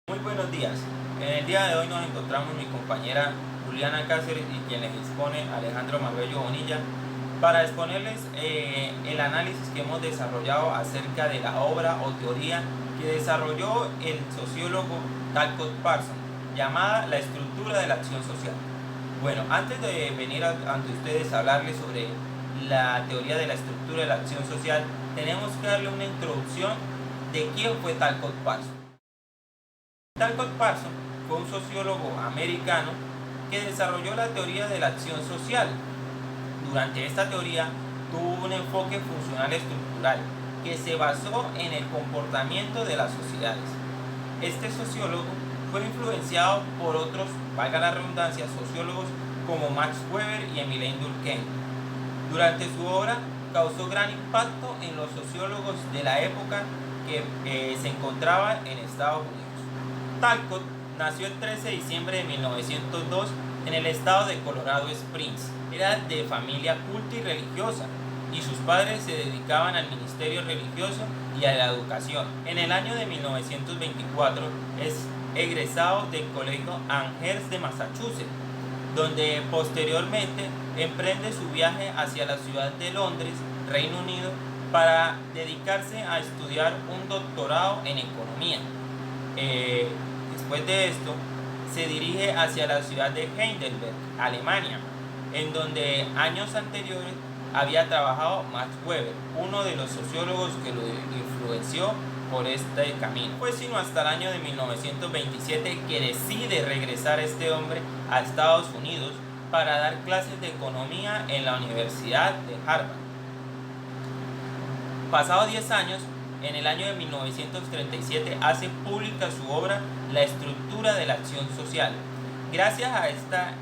Muy buenos días. En el día de hoy nos encontramos mi compañera Juliana Cáceres y quien les expone Alejandro Marbello Bonilla para exponerles el análisis que hemos desarrollado acerca de la obra o teoría que desarrolló el sociólogo Talcott Parsons, llamada La estructura de la acción social. Bueno, antes de venir ante ustedes a hablarles sobre la teoría de la estructura de la acción social, tenemos que darle una introducción de quién fue Talcott Parsons. Talcott Parsons fue un sociólogo americano que desarrolló la teoría de la acción social. Durante esta teoría tuvo un enfoque funcional estructural que se basó en el comportamiento de las sociedades. Este sociólogo fue influenciado por otros, valga la redundancia, sociólogos como Max Weber y Emile Durkheim. Durante su obra causó gran impacto en los sociólogos de la época que se encontraban en Estados Unidos. Talcott nació el 13 de diciembre de 1902 en el estado de Colorado Springs. Era de familia culta y religiosa, y sus padres se dedicaban al ministerio religioso y a la educación. En el año de 1924 es egresado del colegio Amherst de Massachusetts, donde posteriormente emprende su viaje hacia la ciudad de Londres, Reino Unido, para dedicarse a estudiar un doctorado en economía. Después de esto, se dirige hacia la ciudad de Heidelberg, Alemania, en donde años anteriores había trabajado Max Weber, uno de los sociólogos que lo influenció por este camino. Fue sino hasta el año de 1927 que decide regresar este hombre a Estados Unidos para dar clases de economía en la Universidad de Harvard. Pasados 10 años, en el año de 1937 hace pública su obra La estructura de la acción social. Gracias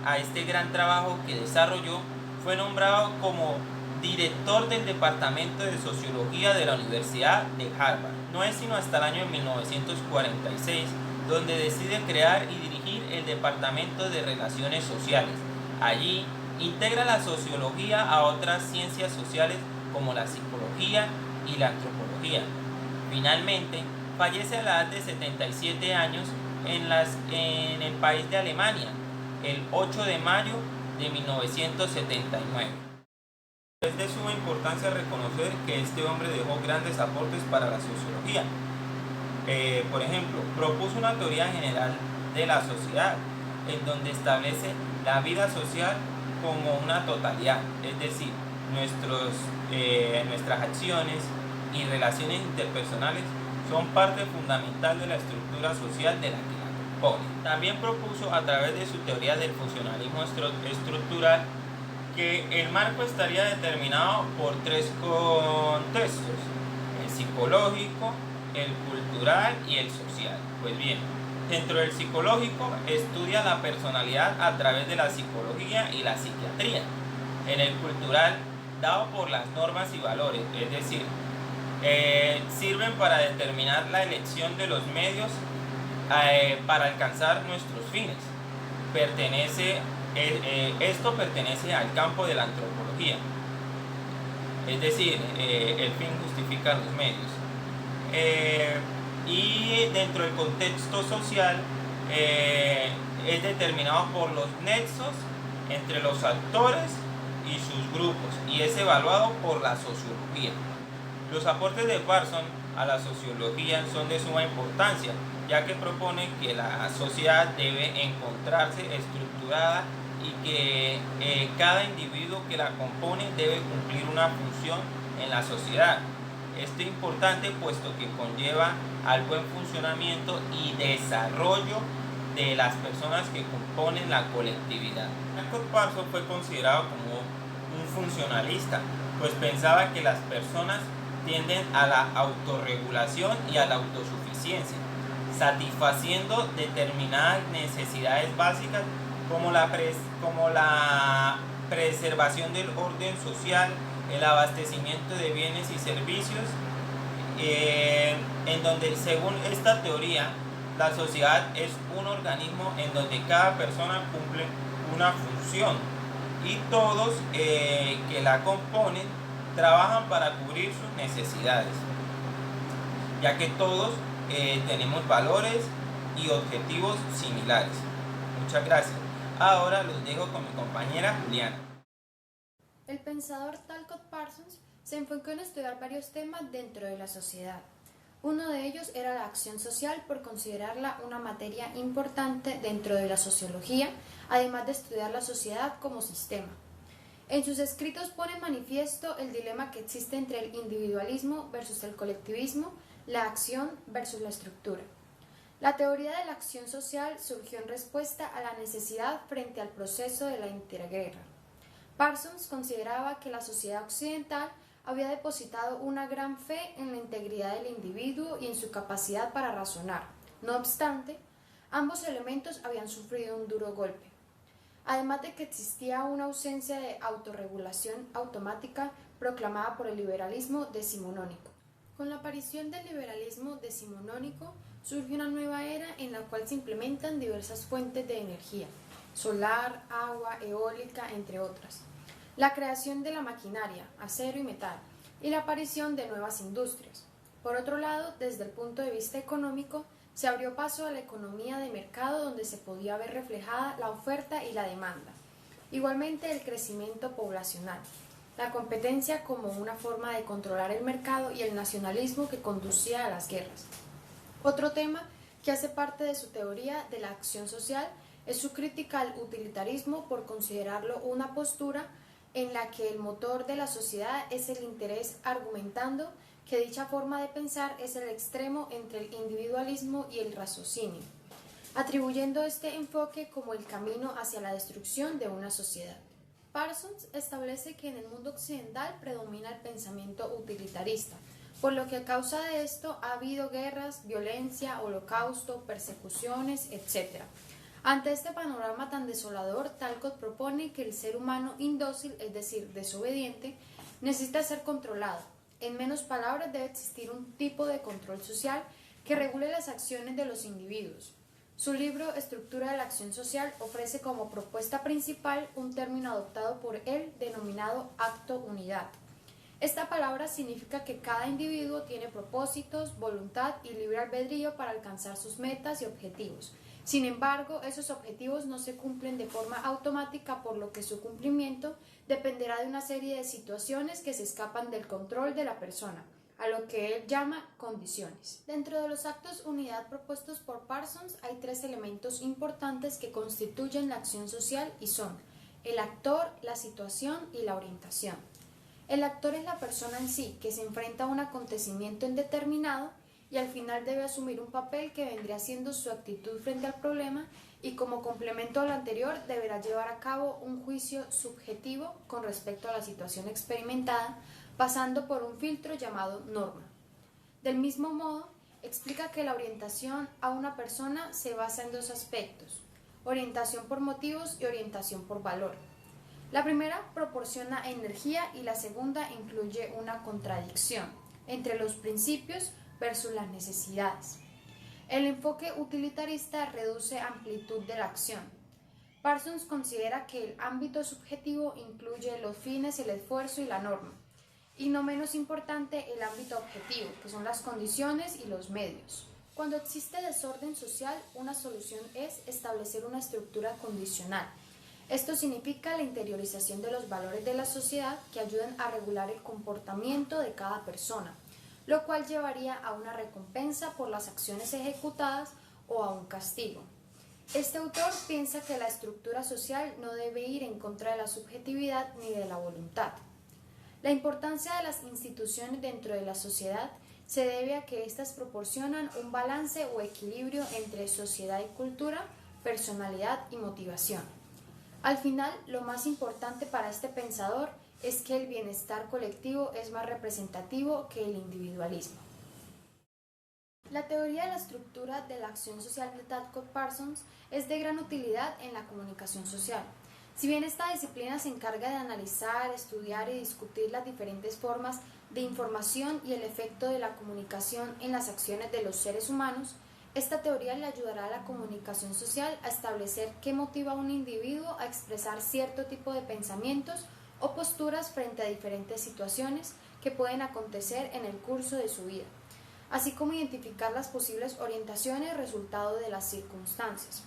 a este gran trabajo que desarrolló, fue nombrado como director del Departamento de Sociología de la Universidad de Harvard. No es sino hasta el año de 1946 donde decide crear y dirigir el Departamento de Relaciones Sociales. Allí integra la sociología a otras ciencias sociales como la psicología y la antropología. Finalmente, fallece a la edad de 77 años en el país de Alemania, el 8 de mayo de 1979. Es de suma importancia reconocer que este hombre dejó grandes aportes para la sociología. Por ejemplo, propuso una teoría general de la sociedad, en donde establece la vida social como una totalidad, es decir, nuestras acciones y relaciones interpersonales son parte fundamental de la estructura social de la que la compone. También propuso a través de su teoría del funcionalismo estructural que el marco estaría determinado por tres contextos: el psicológico, el cultural y el social. Pues bien, dentro del psicológico estudia la personalidad a través de la psicología y la psiquiatría. En el cultural, dado por las normas y valores, es decir, sirven para determinar la elección de los medios para alcanzar nuestros fines. Esto pertenece al campo de la antropología, es decir, el fin justifica los medios. Y dentro del contexto social es determinado por los nexos entre los actores y sus grupos, y es evaluado por la sociología. Los aportes de Parsons a la sociología son de suma importancia, ya que propone que la sociedad debe encontrarse estructurada y que cada individuo que la compone debe cumplir una función en la sociedad. Esto es importante puesto que conlleva al buen funcionamiento y desarrollo de las personas que componen la colectividad. Talcott Parsons fue considerado como un funcionalista, pues pensaba que las personas tienden a la autorregulación y a la autosuficiencia, satisfaciendo determinadas necesidades básicas como la preservación del orden social, el abastecimiento de bienes y servicios, en donde, según esta teoría, la sociedad es un organismo en donde cada persona cumple una función y todos que la componen trabajan para cubrir sus necesidades, ya que todos tenemos valores y objetivos similares. Muchas gracias. Ahora los dejo con mi compañera Juliana. El pensador Talcott Parsons se enfocó en estudiar varios temas dentro de la sociedad. Uno de ellos era la acción social por considerarla una materia importante dentro de la sociología, además de estudiar la sociedad como sistema. En sus escritos pone en manifiesto el dilema que existe entre el individualismo versus el colectivismo, la acción versus la estructura. La teoría de la acción social surgió en respuesta a la necesidad frente al proceso de la interguerra. Parsons consideraba que la sociedad occidental había depositado una gran fe en la integridad del individuo y en su capacidad para razonar. No obstante, ambos elementos habían sufrido un duro golpe. Además de que existía una ausencia de autorregulación automática proclamada por el liberalismo decimonónico. Con la aparición del liberalismo decimonónico surge una nueva era en la cual se implementan diversas fuentes de energía, solar, agua, eólica, entre otras. La creación de la maquinaria, acero y metal, y la aparición de nuevas industrias. Por otro lado, desde el punto de vista económico, se abrió paso a la economía de mercado donde se podía ver reflejada la oferta y la demanda. Igualmente el crecimiento poblacional, la competencia como una forma de controlar el mercado y el nacionalismo que conducía a las guerras. Otro tema que hace parte de su teoría de la acción social es su crítica al utilitarismo por considerarlo una postura en la que el motor de la sociedad es el interés, argumentando que dicha forma de pensar es el extremo entre el individualismo y el raciocinio, atribuyendo este enfoque como el camino hacia la destrucción de una sociedad. Parsons establece que en el mundo occidental predomina el pensamiento utilitarista, por lo que a causa de esto ha habido guerras, violencia, holocausto, persecuciones, etc. Ante este panorama tan desolador, Talcott propone que el ser humano indócil, es decir, desobediente, necesita ser controlado. En menos palabras, debe existir un tipo de control social que regule las acciones de los individuos. Su libro Estructura de la acción social ofrece como propuesta principal un término adoptado por él denominado acto-unidad. Esta palabra significa que cada individuo tiene propósitos, voluntad y libre albedrío para alcanzar sus metas y objetivos. Sin embargo, esos objetivos no se cumplen de forma automática, por lo que su cumplimiento dependerá de una serie de situaciones que se escapan del control de la persona, a lo que él llama condiciones. Dentro de los actos unidad propuestos por Parsons hay tres elementos importantes que constituyen la acción social y son el actor, la situación y la orientación. El actor es la persona en sí, que se enfrenta a un acontecimiento indeterminado y al final debe asumir un papel que vendría siendo su actitud frente al problema, y como complemento a lo anterior deberá llevar a cabo un juicio subjetivo con respecto a la situación experimentada, pasando por un filtro llamado norma. Del mismo modo, explica que la orientación a una persona se basa en dos aspectos: orientación por motivos y orientación por valor. La primera proporciona energía y la segunda incluye una contradicción entre los principios versus las necesidades. El enfoque utilitarista reduce amplitud de la acción. Parsons considera que el ámbito subjetivo incluye los fines, el esfuerzo y la norma, y no menos importante el ámbito objetivo, que son las condiciones y los medios. Cuando existe desorden social, una solución es establecer una estructura condicional. Esto significa la interiorización de los valores de la sociedad que ayuden a regular el comportamiento de cada persona, lo cual llevaría a una recompensa por las acciones ejecutadas o a un castigo. Este autor piensa que la estructura social no debe ir en contra de la subjetividad ni de la voluntad. La importancia de las instituciones dentro de la sociedad se debe a que éstas proporcionan un balance o equilibrio entre sociedad y cultura, personalidad y motivación. Al final, lo más importante para este pensador es que el bienestar colectivo es más representativo que el individualismo. La teoría de la estructura de la acción social de Talcott Parsons es de gran utilidad en la comunicación social. Si bien esta disciplina se encarga de analizar, estudiar y discutir las diferentes formas de información y el efecto de la comunicación en las acciones de los seres humanos, esta teoría le ayudará a la comunicación social a establecer qué motiva a un individuo a expresar cierto tipo de pensamientos o posturas frente a diferentes situaciones que pueden acontecer en el curso de su vida. así como identificar las posibles orientaciones resultado de las circunstancias.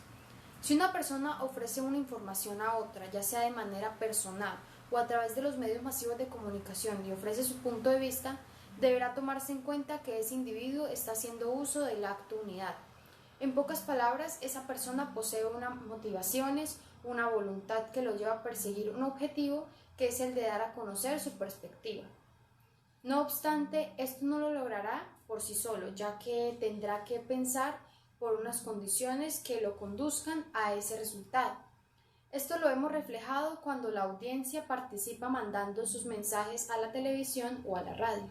Si una persona ofrece una información a otra, ya sea de manera personal o a través de los medios masivos de comunicación y ofrece su punto de vista, deberá tomarse en cuenta que ese individuo está haciendo uso del acto unidad. En pocas palabras, esa persona posee unas motivaciones, una voluntad que lo lleva a perseguir un objetivo que es el de dar a conocer su perspectiva. No obstante, esto no lo logrará por sí solo, ya que tendrá que pensar por unas condiciones que lo conduzcan a ese resultado. Esto lo hemos reflejado cuando la audiencia participa mandando sus mensajes a la televisión o a la radio.